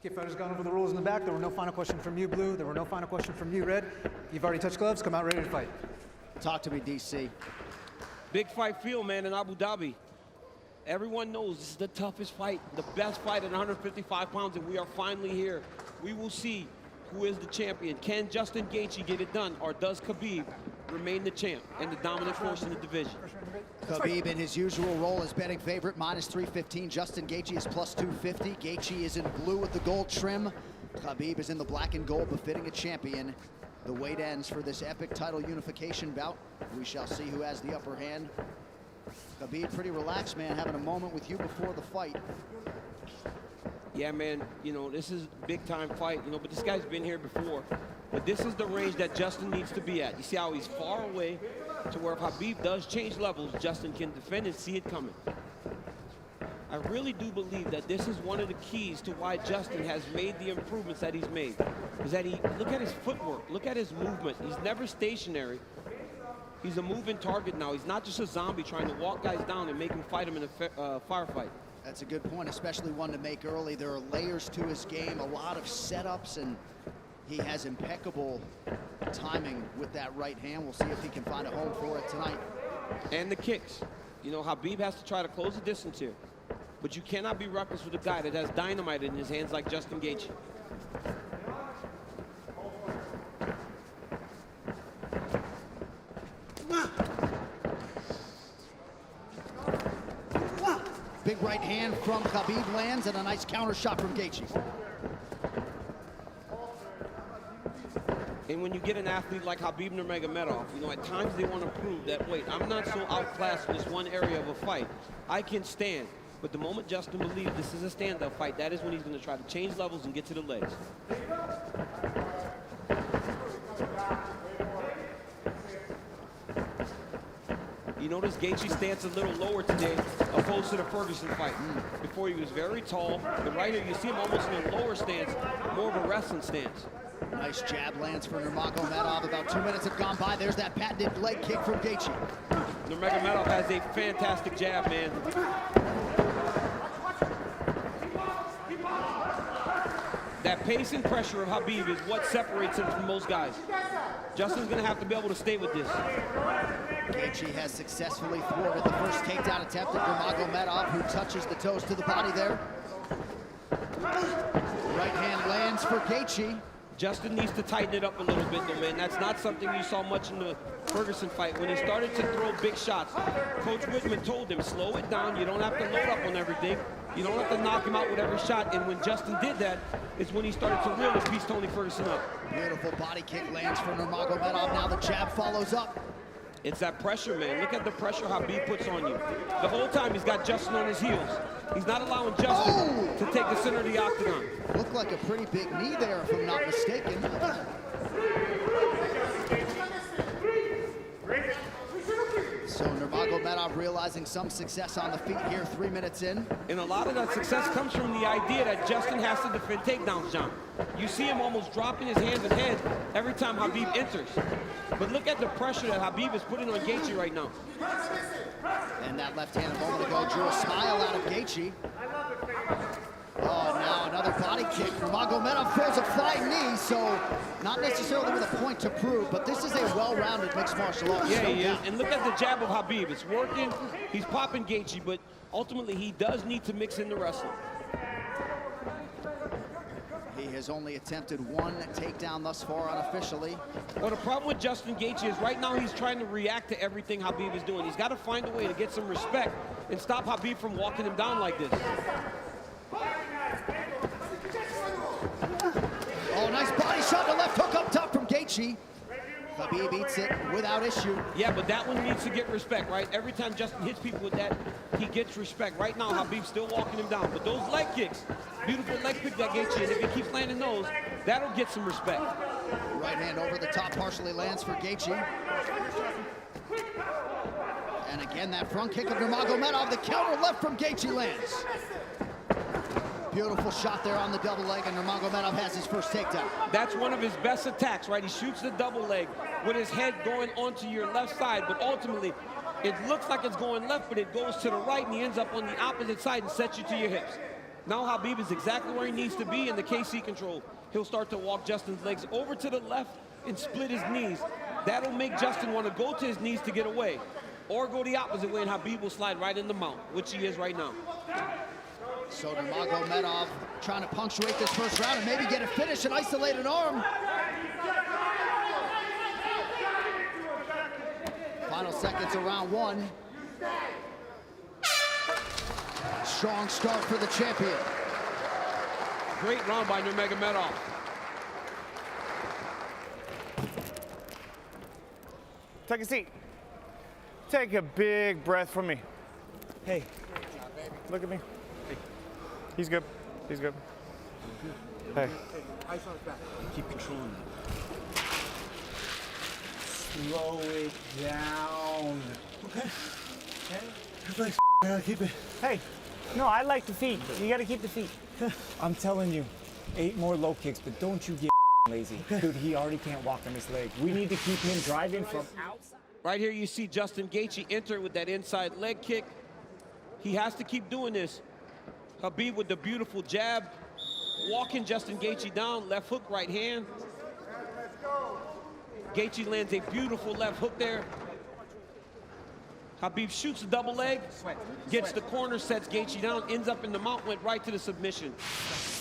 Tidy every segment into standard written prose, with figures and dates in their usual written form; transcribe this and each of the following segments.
Okay, fighters gone over the rules in the back. There were no final questions from you, Blue. There were no final questions from you, Red. You've already touched gloves. Come out ready to fight. Talk to me, DC. Big fight field, man, in Abu Dhabi. Everyone knows this is the toughest fight, the best fight at 155 pounds, and we are finally here. We will see who is the champion. Can Justin Gaethje get it done, or does Khabib remain the champ and the dominant force in the division? Khabib, in his usual role as betting favorite, -315. Justin Gaethje is +250. Gaethje is in blue with the gold trim. Khabib is in the black and gold, befitting a champion. The wait ends for this epic title unification bout. We shall see who has the upper hand. Khabib, pretty relaxed, man, having a moment with you before the fight. Yeah, man, you know, this is a big-time fight, you know, but this guy's been here before. But this is the range that Justin needs to be at. You see how he's far away to where if Khabib does change levels, Justin can defend and see it coming. I really do believe that this is one of the keys to why Justin has made the improvements that he's made. Is that look at his footwork, look at his movement. He's never stationary. He's a moving target now. He's not just a zombie trying to walk guys down and make them fight him in a firefight. That's a good point, especially one to make early. There are layers to his game, a lot of setups, and he has impeccable timing with that right hand. We'll see if he can find a home for it tonight. And the kicks. You know, Khabib has to try to close the distance here. But you cannot be reckless with a guy that has dynamite in his hands like Justin Gaethje. Big right hand from Khabib lands, and a nice counter shot from Gaethje. And when you get an athlete like Khabib Nurmagomedov, you know, at times they want to prove that, wait, I'm not so outclassed in this one area of a fight. I can stand. But the moment Justin believes this is a stand-up fight, that is when he's going to try to change levels and get to the legs. You notice Gaethje stands a little lower today, opposed to the Ferguson fight. Before he was very tall, but right here you see him almost in a lower stance, more of a wrestling stance. Nice jab lands for Nurmagomedov. About 2 minutes have gone by. There's that patented leg kick from Gaethje. Nurmagomedov has a fantastic jab, man. That pace and pressure of Khabib is what separates him from most guys. Justin's going to have to be able to stay with this. Gaethje has successfully thwarted the first takedown attempt of Nurmagomedov, who touches the toes to the body there. Right hand lands for Gaethje. Justin needs to tighten it up a little bit, though, man. That's not something you saw much in the Ferguson fight. When he started to throw big shots, Coach Whitman told him, slow it down. You don't have to load up on everything. You don't have to knock him out with every shot. And when Justin did that, it's when he started to really piece Tony Ferguson up. Beautiful body kick lands for Nurmagomedov. Now the jab follows up. It's that pressure, man. Look at the pressure Khabib puts on you. The whole time he's got Justin on his heels. He's not allowing Justin to take the center of the octagon. Looked like a pretty big knee there, if I'm not mistaken. So Nurmagomedov realizing some success on the feet here, 3 minutes in. And a lot of that success comes from the idea that Justin has to defend takedowns, John. You see him almost dropping his hands and heads every time Khabib enters. But look at the pressure that Khabib is putting on Gaethje right now. And that left hand a moment ago drew a smile out of Gaethje. Oh, now another body kick. Nurmagomedov throws a flying knee, so not necessarily with a point to prove, but this is a well-rounded mixed martial arts. Yeah, he is. And look at the jab of Khabib. It's working. He's popping Gaethje, but ultimately he does need to mix in the wrestling. He has only attempted one takedown thus far unofficially. Well, the problem with Justin Gaethje is right now he's trying to react to everything Khabib is doing. He's got to find a way to get some respect and stop Khabib from walking him down like this. Oh, nice body shot, the left hook up top from Gaethje. Khabib eats it without issue. Yeah, but that one needs to get respect, right? Every time Justin hits people with that, he gets respect. Right now, Khabib's still walking him down. But those leg kicks, beautiful leg kick that Gaethje, and if he keeps landing those, that'll get some respect. Right hand over the top partially lands for Gaethje. And again, that front kick of Nurmagomedov, the counter left from Gaethje lands. Beautiful shot there on the double leg, and Nurmagomedov has his first takedown. That's one of his best attacks, right? He shoots the double leg with his head going onto your left side, but ultimately, it looks like it's going left, but it goes to the right, and he ends up on the opposite side and sets you to your hips. Now Khabib is exactly where he needs to be in the KC control. He'll start to walk Justin's legs over to the left and split his knees. That'll make Justin want to go to his knees to get away, or go the opposite way, and Khabib will slide right in the mount, which he is right now. So Nurmagomedov trying to punctuate this first round and maybe get a finish and isolate an arm. Final seconds of round one. Strong start for the champion. Great round by Nurmagomedov. Take a seat. Take a big breath from me. Hey, look at me. Hey. He's good. He's good. Hey. Ice on his back. Keep controlling it. Slow it down. Okay. Okay? Relax, gotta keep it. Hey. No, I like the feet. You gotta keep the feet. I'm telling you, 8 more low kicks, but don't you get lazy. Dude, he already can't walk on his leg. We need to keep him driving from outside. Right here you see Justin Gaethje enter with that inside leg kick. He has to keep doing this. Khabib with the beautiful jab, walking Justin Gaethje down, left hook, right hand. Gaethje lands a beautiful left hook there. Khabib shoots a double leg, gets the corner, sets Gaethje down, ends up in the mount, went right to the submission.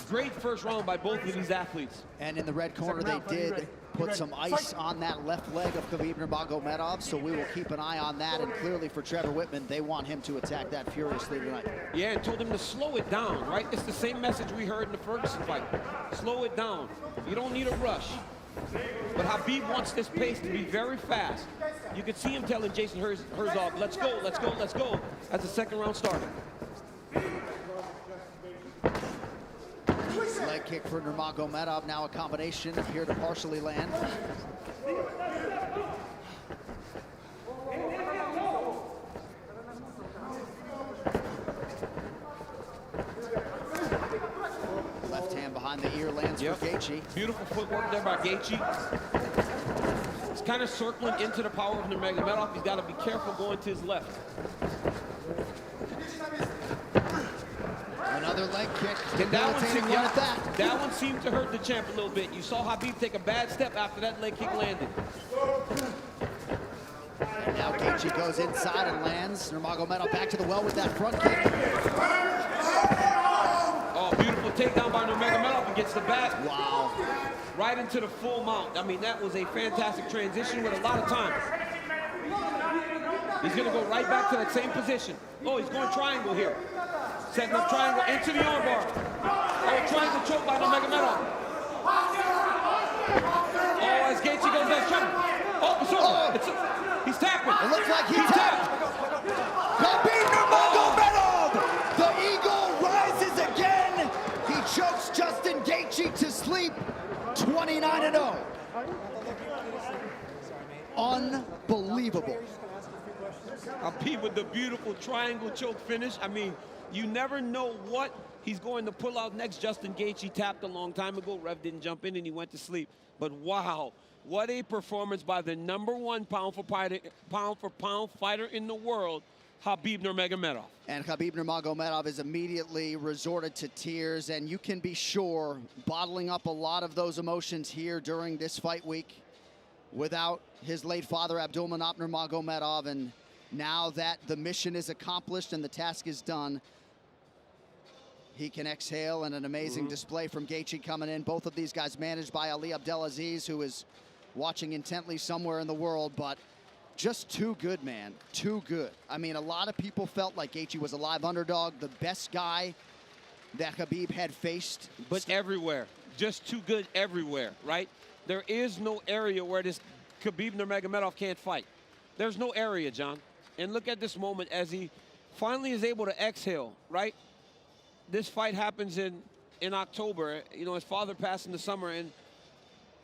Great first round by both of these athletes. And in the red corner, they did put some ice on that left leg of Khabib Nurmagomedov, so we will keep an eye on that. And clearly for Trevor Whitman, they want him to attack that furiously tonight. Yeah, and told him to slow it down, right? It's the same message we heard in the Ferguson fight. Slow it down. You don't need a rush. But Khabib wants this pace to be very fast. You could see him telling Jason Herzog, let's go, let's go, let's go, as the second round started. Leg kick for Nurmagomedov, now a combination here to partially land. Left hand behind the ear lands for Gaethje. Beautiful footwork there by Gaethje. He's kind of circling into the power of Nurmagomedov. He's got to be careful going to his left. Another leg kick. That one seemed to hurt the champ a little bit. You saw Khabib take a bad step after that leg kick landed. And now Gaethje goes inside and lands. Nurmagomedov back to the well with that front kick. Oh, beautiful takedown by Nurmagomedov and gets the back. Wow. Right into the full mount. I mean, that was a fantastic transition with a lot of time. He's gonna go right back to that same position. Oh, he's going triangle here. Setting up triangle into the armbar. Oh, triangle choke by Nurmagomedov. Oh, as Gaethje goes down, trouble. Oh, it's over. He's tapping. It looks like he tapped. Khabib Nurmagomedov! The eagle rises again. He chokes Justin Gaethje to sleep. 29-0. Unbelievable. Khabib with the beautiful triangle choke finish. I mean, you never know what he's going to pull out next. Justin Gaethje tapped a long time ago. Rev didn't jump in and he went to sleep. But wow, what a performance by the #1 pound for pound fighter in the world, Khabib Nurmagomedov. And Khabib Nurmagomedov is immediately resorted to tears, and you can be sure bottling up a lot of those emotions here during this fight week without his late father Abdulmanap Nurmagomedov. And now that the mission is accomplished and the task is done, he can exhale, and an amazing display from Gaethje coming in. Both of these guys managed by Ali Abdelaziz, who is watching intently somewhere in the world, but just too good, man, too good. I mean, a lot of people felt like Gaethje was a live underdog, the best guy that Khabib had faced. But everywhere, just too good everywhere, right? There is no area where this Khabib Nurmagomedov can't fight. There's no area, John. And look at this moment as he finally is able to exhale, right? This fight happens in October. You know, his father passed in the summer, and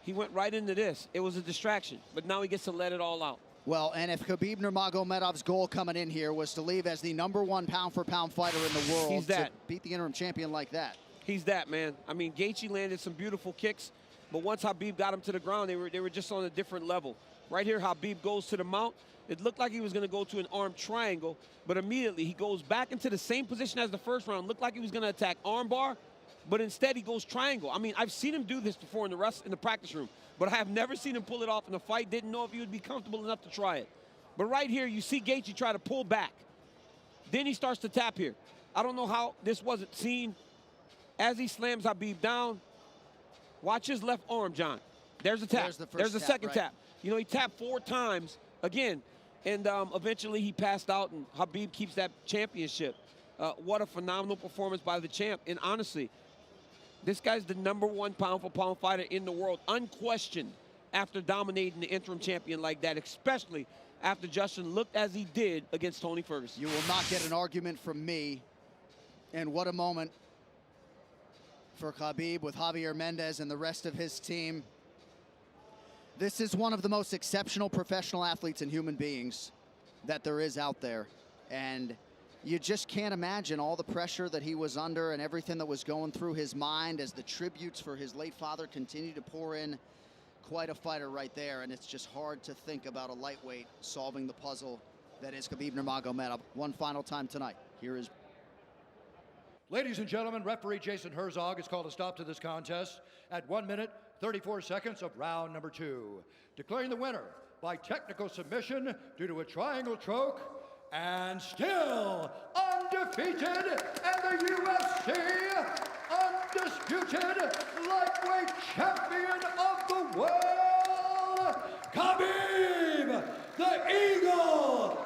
he went right into this. It was a distraction, but now he gets to let it all out. Well, and if Khabib Nurmagomedov's goal coming in here was to leave as the #1 pound-for-pound fighter in the world, He's that. to beat the interim champion like that. He's that, man. I mean, Gaethje landed some beautiful kicks, but once Khabib got him to the ground, they were just on a different level. Right here, Khabib goes to the mount. It looked like he was going to go to an arm triangle, but immediately he goes back into the same position as the first round. Looked like he was going to attack armbar, but instead he goes triangle. I mean, I've seen him do this before in the practice room, but I have never seen him pull it off in a fight. Didn't know if he would be comfortable enough to try it. But right here, you see Gaethje try to pull back. Then he starts to tap here. I don't know how this wasn't seen. As he slams Khabib down, watch his left arm, John. There's a tap. There's the second tap. You know, he tapped 4 times again, and eventually he passed out, and Khabib keeps that championship. What a phenomenal performance by the champ. And honestly, this guy's the #1 pound-for-pound fighter in the world, unquestioned, after dominating the interim champion like that, especially after Justin looked as he did against Tony Ferguson. You will not get an argument from me. And what a moment for Khabib with Javier Mendez and the rest of his team. This is one of the most exceptional professional athletes and human beings that there is out there. And you just can't imagine all the pressure that he was under and everything that was going through his mind as the tributes for his late father continue to pour in. Quite a fighter right there, and it's just hard to think about a lightweight solving the puzzle that is Khabib Nurmagomedov. One final time tonight. Here is... Ladies and gentlemen, referee Jason Herzog has called a stop to this contest at 1 minute, 34 seconds of round number 2. Declaring the winner by technical submission due to a triangle choke, and still undefeated, and the UFC undisputed lightweight champion of the world, Khabib, the Eagle